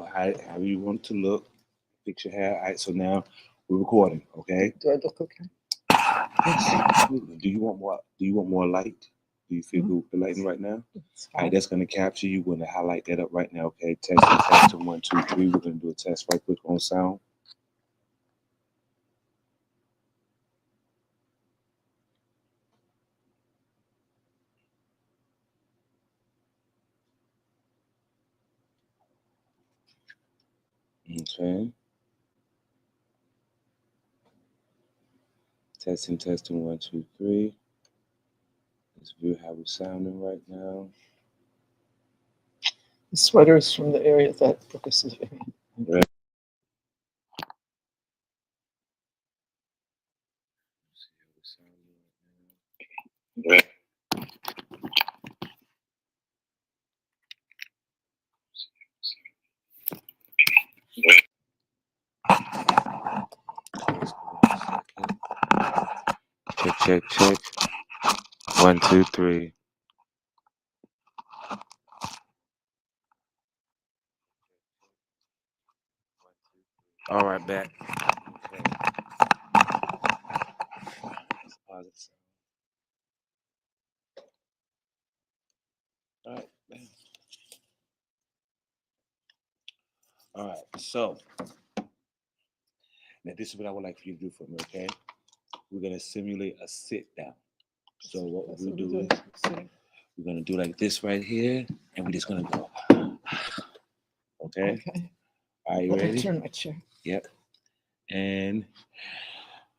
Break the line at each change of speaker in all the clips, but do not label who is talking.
how you want to look. Fix your hair. All right, so now we're recording, okay?
Do I look okay?
Absolutely. Do you want more light? Do you feel good with the lighting right now?
It's
All right,
fine.
that's gonna capture you. We're gonna highlight that up right now, okay? Testing, 1, 2, 3. We're gonna do a test right quick on sound. Okay. Testing, 1, 2, 3. Let's view how we're sounding right now.
The sweater is from the area that Brookus is living in.
Right. See how we're sounding right now. Right. Let's go in a second. Check. 1, 2, 3. All right, back. Okay. That's positive sound. All right. All right. So now this is what I would like for you to do for me, okay? We're gonna simulate a sit down. So what
That's
we'll
what
do
we're
is
doing. Sitting.
we're gonna do like this right here, and we're just gonna go. Okay.
Okay.
Are you
Let me
ready?
turn my chair.
Yep. And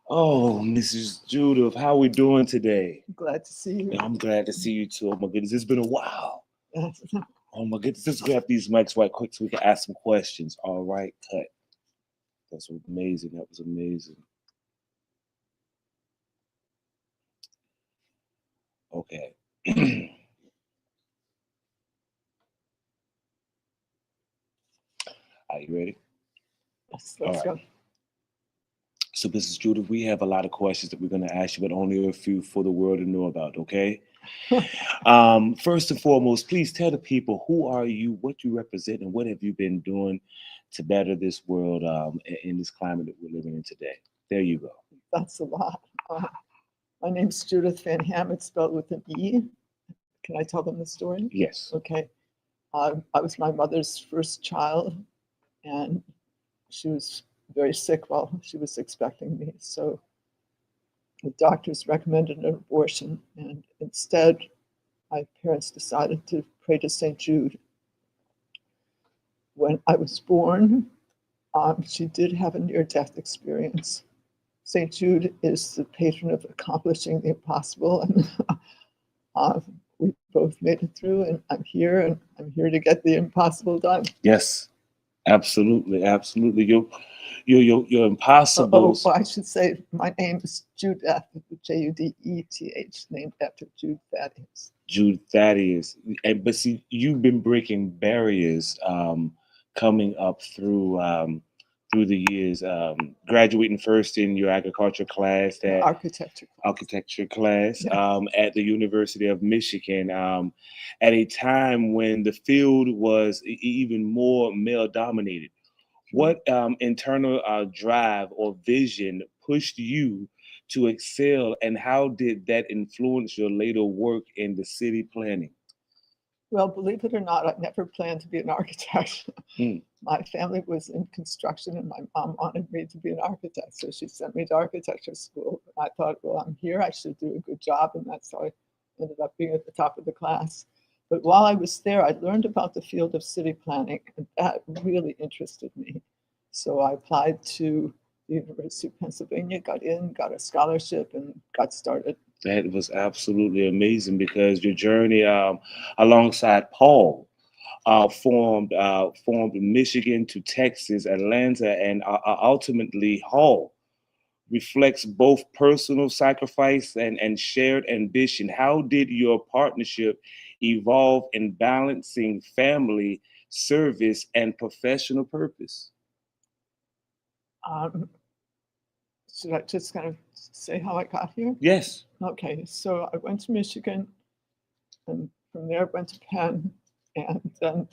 oh, Mrs. Judith, how we doing today?
Glad to see you.
I'm glad to see you too. Oh my goodness, it's been a while.
Yes.
Oh my goodness, let's grab these mics right quick so we can ask some questions. All right, cut. That's amazing. That was amazing. Okay. Are you ready?
Yes,
All
let's
right.
go.
So, Mrs. Judith, we have a lot of questions that we're going to ask you, but only a few for the world to know about, okay? First and foremost, please tell the people who are you, what you represent, and what have you been doing to better this world in this climate that we're living in today. There you go.
That's a lot. My name's Judith Van Ham. It's spelled with an E. Can I tell them the story?
Yes.
Okay. I was my mother's first child, and she was very sick while she was expecting me. So the doctors recommended an abortion, and instead, my parents decided to pray to St. Jude. When I was born, she did have a near-death experience. St. Jude is the patron of accomplishing the impossible, and we both made it through, and I'm here to get the impossible done.
Yes. Absolutely. You're impossible.
Oh, I should say my name is Judeth, Judeth, named after Jude Thaddeus.
Jude Thaddeus. But see, you've been breaking barriers coming up through the years, graduating first in your agriculture class, that architecture class
Yeah.
at the University of Michigan, at a time when the field was even more male dominated. What internal drive or vision pushed you to excel, and how did that influence your later work in the city planning?
Well, believe it or not, I never planned to be an architect. My family was in construction, and my mom wanted me to be an architect, so she sent me to architecture school. I thought, well, I'm here, I should do a good job, and that's how I ended up being at the top of the class. But while I was there, I learned about the field of city planning, and that really interested me. So I applied to the University of Pennsylvania, got a scholarship, and got started.
That was absolutely amazing because your journey alongside Paul formed Michigan to Texas, Atlanta, and ultimately Hall reflects both personal sacrifice and shared ambition. How did your partnership evolve in balancing family, service, and professional purpose?
Um, should I just kind of say how I got here?
Yes.
Okay, so I went to Michigan, and from there I went to Penn, and then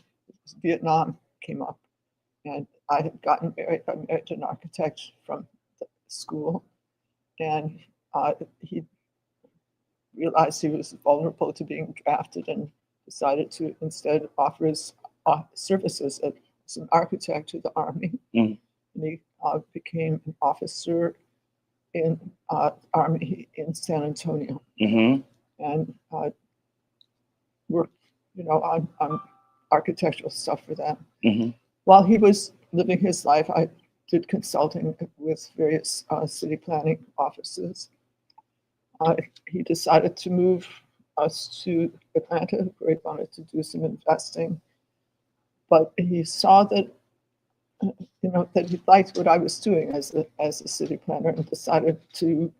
Vietnam came up. and I had gotten married. I married an architect from the school, and he realized he was vulnerable to being drafted and decided to instead offer his services as an architect to the Army.
Mm.
And he became an officer in Army in San Antonio,
Mm-hmm.
and worked, on architectural stuff for them.
Mm-hmm.
While he was living his life, I did consulting with various city planning offices. He decided to move us to Atlanta, where he wanted to do some investing. But he saw that, that he liked what I was doing as a city planner, and decided to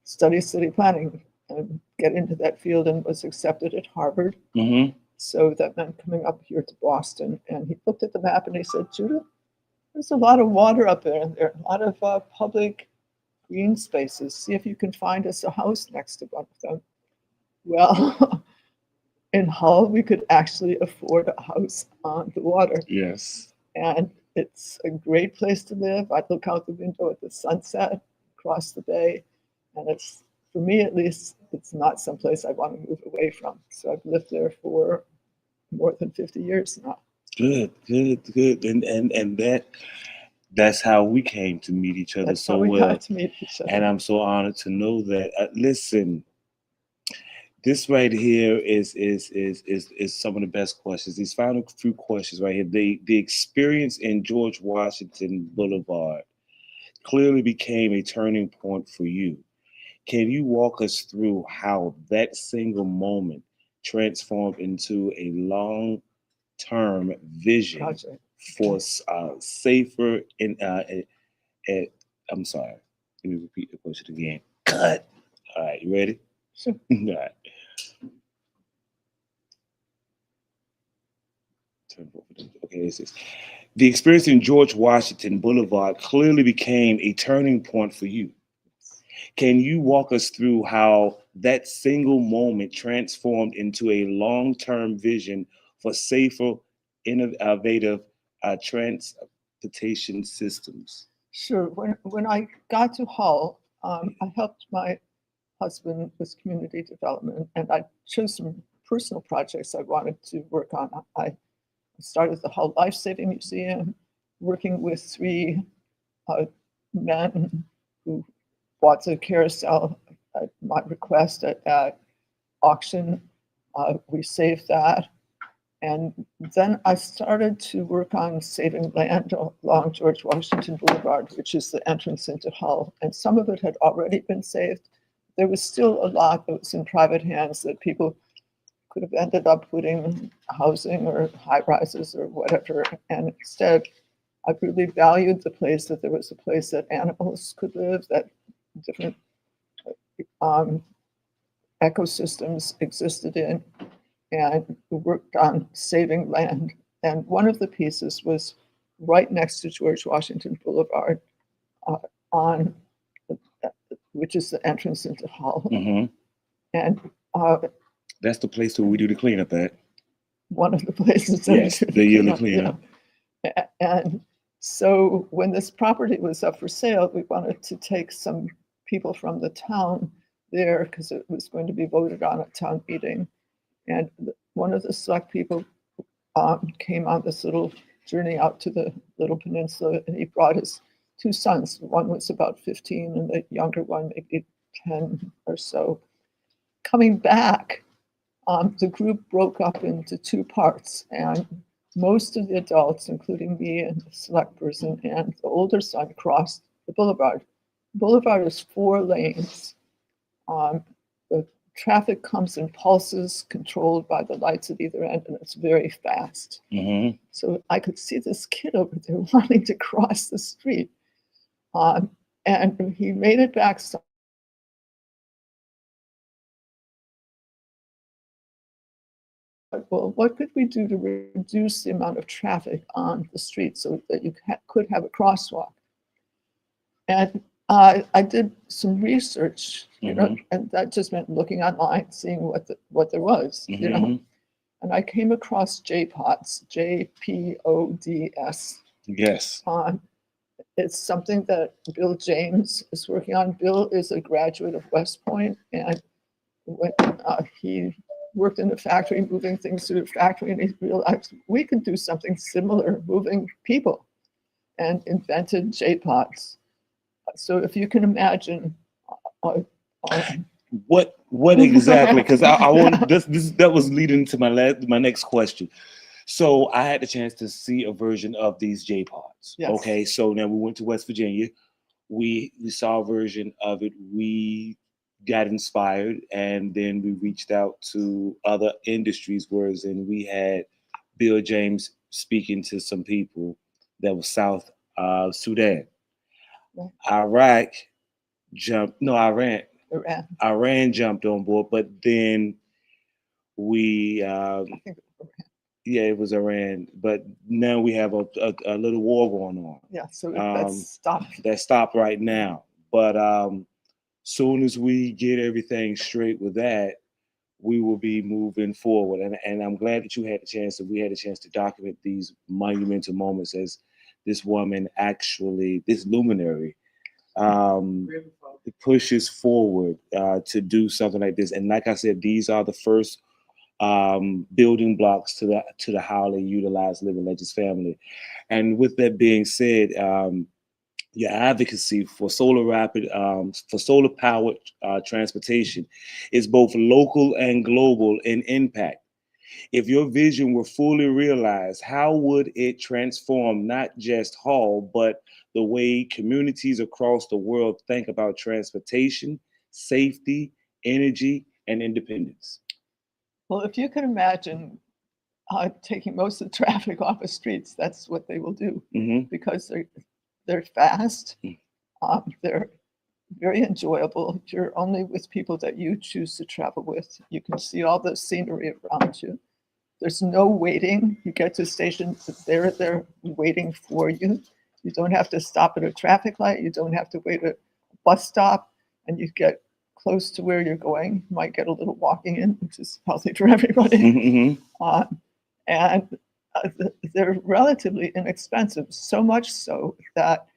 study city planning and get into that field, and was accepted at Harvard.
Mm-hmm.
So that meant coming up here to Boston. And he looked at the map and he said, Judith, there's a lot of water up there, and there are a lot of public green spaces. See if you can find us a house next to one of them. Well, in Hull, we could actually afford a house on the water.
Yes.
And it's a great place to live. I look out the window at the sunset across the bay, and it's, for me at least, it's not someplace I want to move away from. So I've lived there for more than 50 years now.
Good. And that's how we came to meet each other
That's
so
how we
well.
got to meet each other.
And I'm so honored to know that. Listen, this right here is some of the best questions. These final few questions right here. The experience in George Washington Boulevard clearly became a turning point for you. Can you walk us through how that single moment transformed into a long-term vision
Project.
for safer I'm sorry. Let me repeat the question again. Cut. All right, you ready?
Sure.
All right. Okay, this is the experience in George Washington Boulevard clearly became a turning point for you. Can you walk us through how that single moment transformed into a long-term vision for safer, innovative transportation systems?
Sure. When I got to Hull, I helped my husband with community development, and I chose some personal projects I wanted to work on. I started the Hull Life Saving Museum, working with 3 men who bought the carousel at my request at auction. We saved that. And then I started to work on saving land along George Washington Boulevard, which is the entrance into Hull. And some of it had already been saved. There was still a lot that was in private hands that people could have ended up putting housing or high rises or whatever. And instead, I really valued the place, that there was a place that animals could live, that different ecosystems existed in, and worked on saving land. And one of the pieces was right next to George Washington Boulevard, which is the entrance into Hull.
Mm-hmm.
And
that's the place where we do the cleanup at.
One of the places.
Yes, the yearly cleanup.
And so when this property was up for sale, we wanted to take some people from the town there because it was going to be voted on at town meeting. And one of the select people came on this little journey out to the little peninsula, and he brought his 2 sons. One was about 15 and the younger one maybe 10 or so. Coming back, the group broke up into 2 parts, and most of the adults, including me and the select person and the older son, crossed the boulevard. The boulevard is 4 lanes. The traffic comes in pulses controlled by the lights at either end, and it's very fast.
Mm-hmm.
So I could see this kid over there wanting to cross the street. And he made it back. Well, what could we do to reduce the amount of traffic on the street so that you could have a crosswalk? And I did some research, and that just meant looking online, seeing what there was,
Mm-hmm.
And I came across JPODS, JPODS,
Yes.
It's something that Bill James is working on. Bill is a graduate of West Point, and when he worked in a factory, moving things through the factory, and he realized we could do something similar, moving people, and invented J-Pods. So if you can imagine,
what exactly? Because I want this. That was leading to my next question. So I had the chance to see a version of these J-Pods.
Yes.
Okay, so now we went to West Virginia. We saw a version of it. We got inspired, and then we reached out to other industries. Whereas, and we had Bill James speaking to some people that was South Sudan.
Right.
Iraq jumped. No, Iran.
Iran.
Iran jumped on board, but then we.
I think it was Iran.
Yeah, it was Iran, but now we have a little war going on.
Yeah, so that's stopped.
That stopped right now. But soon as we get everything straight with that, we will be moving forward. And I'm glad that we had a chance to document these monumental moments as this woman actually, this luminary, pushes forward to do something like this. And like I said, these are the first building blocks to the how they utilize Living Legends family. And with that being said, your advocacy for solar powered transportation is both local and global in impact. If your vision were fully realized, how would it transform not just Hall, but the way communities across the world think about transportation, safety, energy, and independence?
Well, if you can imagine taking most of the traffic off the streets, that's what they will do, because they're fast, they're very enjoyable. You're only with people that you choose to travel with. You can see all the scenery around you. There's no waiting. You get to stations, they're waiting for you. You don't have to stop at a traffic light. You don't have to wait at a bus stop, and you get close to where you're going. You might get a little walking in, which is healthy for everybody. And they're relatively inexpensive, so much so that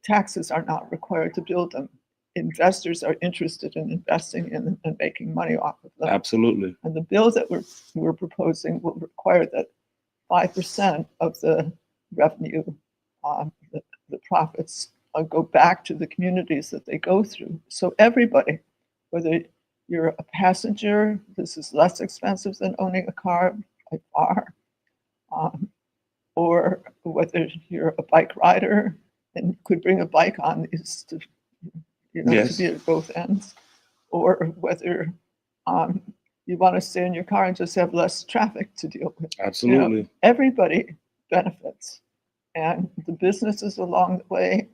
taxes are not required to build them. Investors are interested in investing in them and making money off of them.
Absolutely.
And the bill that we're proposing will require that 5% of the revenue, the profits, go back to the communities that they go through. So everybody, whether you're a passenger, this is less expensive than owning a car by far, or whether you're a bike rider and could bring a bike on these to, to be at both ends, or whether you want to stay in your car and just have less traffic to deal with.
Absolutely.
Everybody benefits. And the businesses along the way,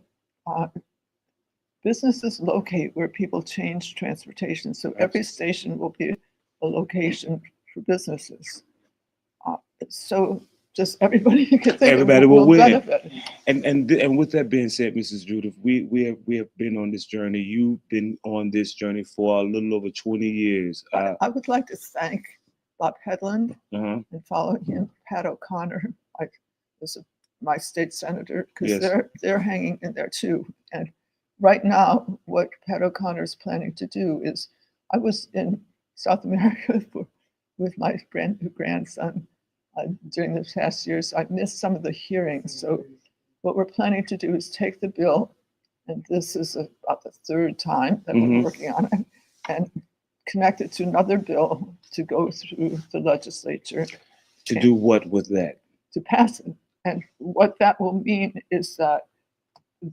businesses locate where people change transportation. So every station will be a location for businesses. So just everybody you can think
everybody
will benefit.
And with that being said, Mrs. Judith, we have been on this journey. You've been on this journey for a little over 20 years.
I would like to thank Bob Hedlund and following him, Pat O'Connor, my state senator, because they're hanging in there too. And right now, what Pat O'Connor is planning to do is, I was in South America with my grandson during the past years. I missed some of the hearings. So what we're planning to do is take the bill, and this is about the third time that we're working on it, and connect it to another bill to go through the legislature.
To do what with that? To
pass it. And what that will mean is that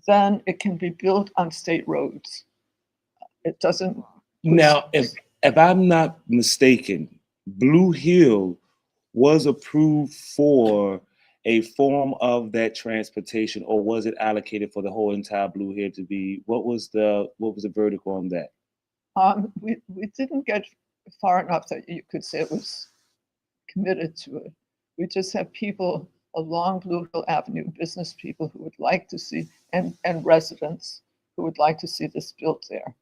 then it can be built on state roads. It doesn't.
Now, if I'm not mistaken, Blue Hill was approved for a form of that transportation, or was it allocated for the whole entire Blue Hill to be? What was the verdict on that?
We didn't get far enough that you could say it was committed to it. We just have people along Blue Hill Avenue, business people who would like to see, and residents who would like to see this built there.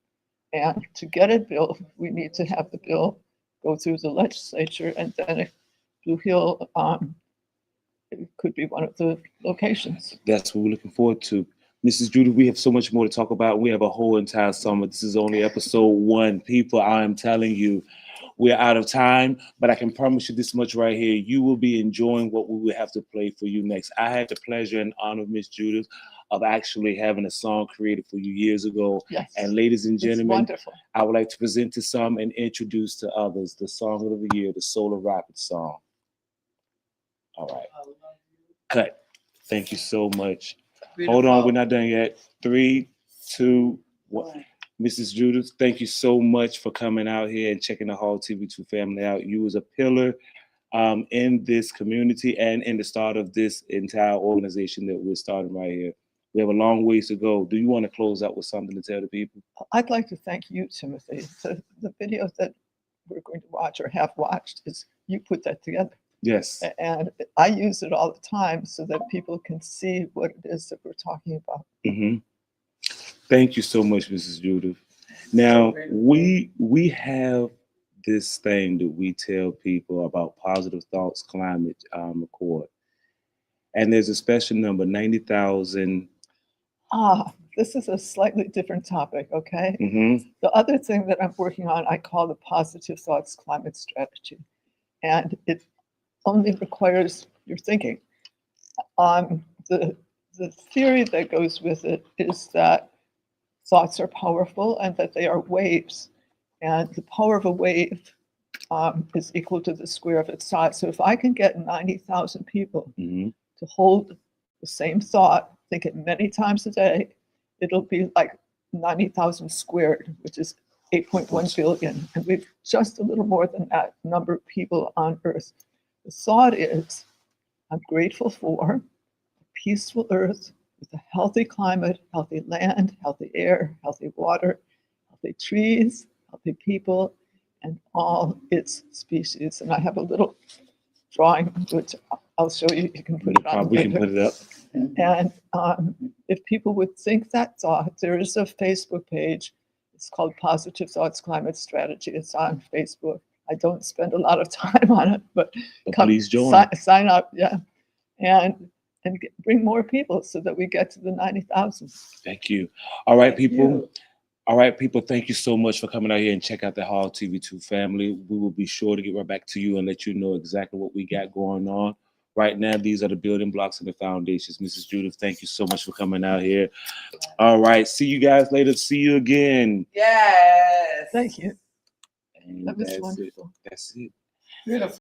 And to get it built, we need to have the bill go through the legislature, and then if Blue Hill it could be one of the locations.
That's what we're looking forward to. Mrs. Judith, we have so much more to talk about. We have a whole entire summer. This is only episode 1. People, I am telling you, we're out of time, but I can promise you this much right here. You will be enjoying what we will have to play for you next. I had the pleasure and honor of Miss Judith of actually having a song created for you years ago.
Yes.
And ladies and
It's
gentlemen,
wonderful.
I would like to present to some and introduce to others the song of the year, the Solar Rapids song. All right. Cut. Thank you so much. Hold on, we're not done yet. 3, 2, 1. Mrs. Judith, thank you so much for coming out here and checking the Hall TV2 family out. You was a pillar in this community and in the start of this entire organization that we're starting right here. We have a long ways to go. Do you want to close out with something to tell the people?
I'd like to thank you, Timothy. The video that we're going to watch or have watched is you put that together.
Yes.
And I use it all the time so that people can see what it is that we're talking about.
Mm-hmm. Thank you so much, Mrs. Judith. Now, we have this thing that we tell people about Positive Thoughts Climate Accord. And there's a special number, 90,000.
This is a slightly different topic, okay?
Mm-hmm.
The other thing that I'm working on, I call the Positive Thoughts Climate Strategy. And it only requires your thinking. The theory that goes with it is that thoughts are powerful and that they are waves. And the power of a wave is equal to the square of its size. So if I can get 90,000 people
Mm-hmm.
to hold the same thought, think it many times a day, it'll be like 90,000 squared, which is 8.1 billion. And we've just a little more than that number of people on Earth. The thought is, I'm grateful for a peaceful Earth with a healthy climate, healthy land, healthy air, healthy water, healthy trees, healthy people, and all its species. And I have a little drawing, which I'll show you. You can put it on
We
later.
can put it up.
And if people would think that thought, there is a Facebook page. It's called Positive Thoughts Climate Strategy. It's on Facebook. I don't spend a lot of time on it, but
Please join.
sign up, yeah, and bring more people so that we get to the 90,000.
Thank you. All right, people. All right, people, thank you so much for coming out here and check out the Hall TV2 family. We will be sure to get right back to you and let you know exactly what we got going on. Right now, these are the building blocks and the foundations. Mrs. Judith, thank you so much for coming out here. All right, see you guys later. See you again.
Yes.
Thank you.
And
That was
that's
wonderful.
It. That's it.
Beautiful.